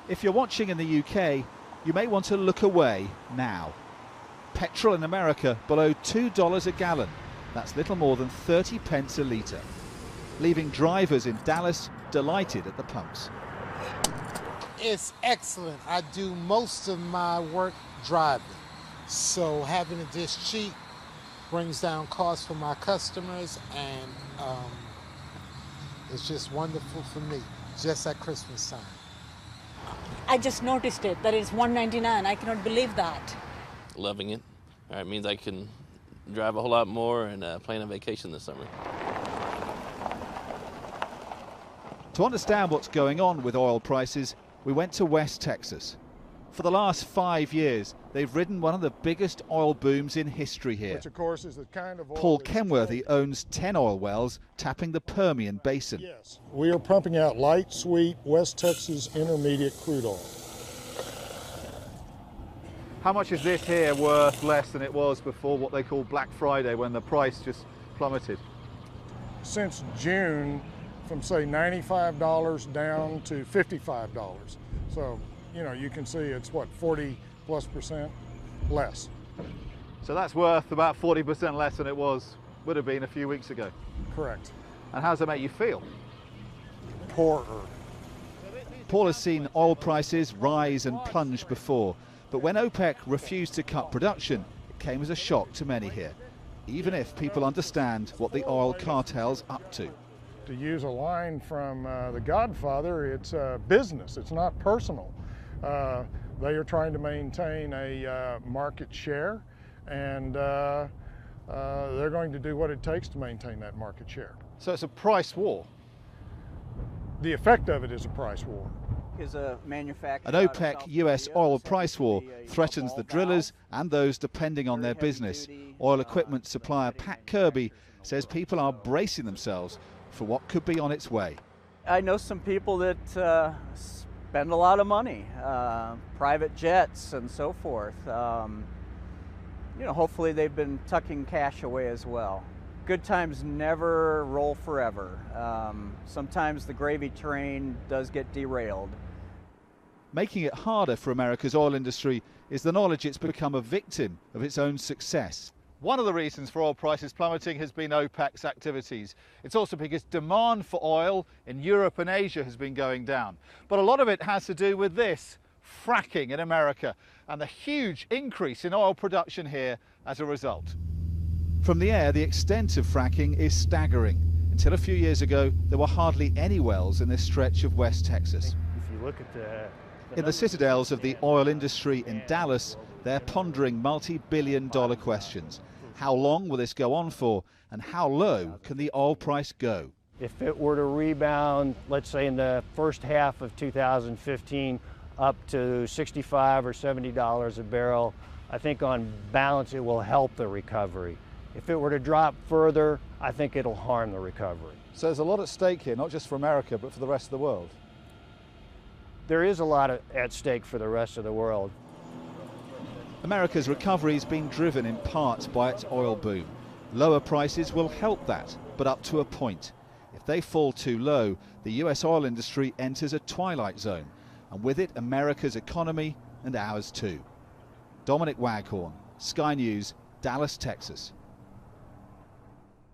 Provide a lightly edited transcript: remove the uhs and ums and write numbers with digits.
If you're watching in the UK, you may want to look away now. Petrol in America below $2 a gallon. That's little more than 30 pence a litre, leaving drivers in Dallas delighted at the pumps. It's excellent. I do most of my work driving, so having it this cheap brings down costs for my customers, and it's just wonderful for me, just at Christmas time. I just noticed it, that it's $1.99. I cannot believe that. Loving it. It means I can drive a whole lot more and plan a vacation this summer. To understand what's going on with oil prices, we went to West Texas. For the last 5 years, they've ridden one of the biggest oil booms in history here. Which, of course, is the kind of oil Paul Kenworthy owns 10 oil wells tapping the Permian Basin. Yes, we are pumping out light, sweet, West Texas intermediate crude oil. How much is this here worth less than it was before what they call Black Friday, when the price just plummeted? Since June, from say $95 down to $55. So, you know, you can see it's what, 40+% less. So that's worth about 40% less than it would have been a few weeks ago. Correct. And how does that make you feel? Poorer. Paul has seen oil prices rise and plunge before, but when OPEC refused to cut production, it came as a shock to many here, even if people understand what the oil cartel's up to. To use a line from The Godfather, it's business, it's not personal. They are trying to maintain a market share, and they're going to do what it takes to maintain that market share. So it's a price war? The effect of it is a price war. Is a manufacturer. An OPEC-US oil price war threatens the drillers and those depending on their business. Oil equipment supplier Pat Kirby says people are bracing themselves for what could be on its way. I know some people that spend a lot of money, private jets and so forth. You know, hopefully they've been tucking cash away as well. Good times never roll forever. Sometimes the gravy train does get derailed. Making it harder for America's oil industry is the knowledge it's become a victim of its own success. One of the reasons for oil prices plummeting has been OPEC's activities. It's also because demand for oil in Europe and Asia has been going down. But a lot of it has to do with this, fracking in America, and the huge increase in oil production here as a result. From the air, the extent of fracking is staggering. Until a few years ago, there were hardly any wells in this stretch of West Texas. If you look at in the citadels of the oil industry in Dallas, they're pondering multi-billion-dollar questions. How long will this go on for, and how low can the oil price go? If it were to rebound, let's say in the first half of 2015, up to $65 or $70 a barrel, I think on balance it will help the recovery. If it were to drop further, I think it'll harm the recovery. So there's a lot at stake here, not just for America, but for the rest of the world. There is a lot at stake for the rest of the world. America's recovery is being driven in part by its oil boom. Lower prices will help that, but up to a point. If they fall too low, the US oil industry enters a twilight zone, and with it America's economy and ours too. Dominic Waghorn, Sky News, Dallas, Texas.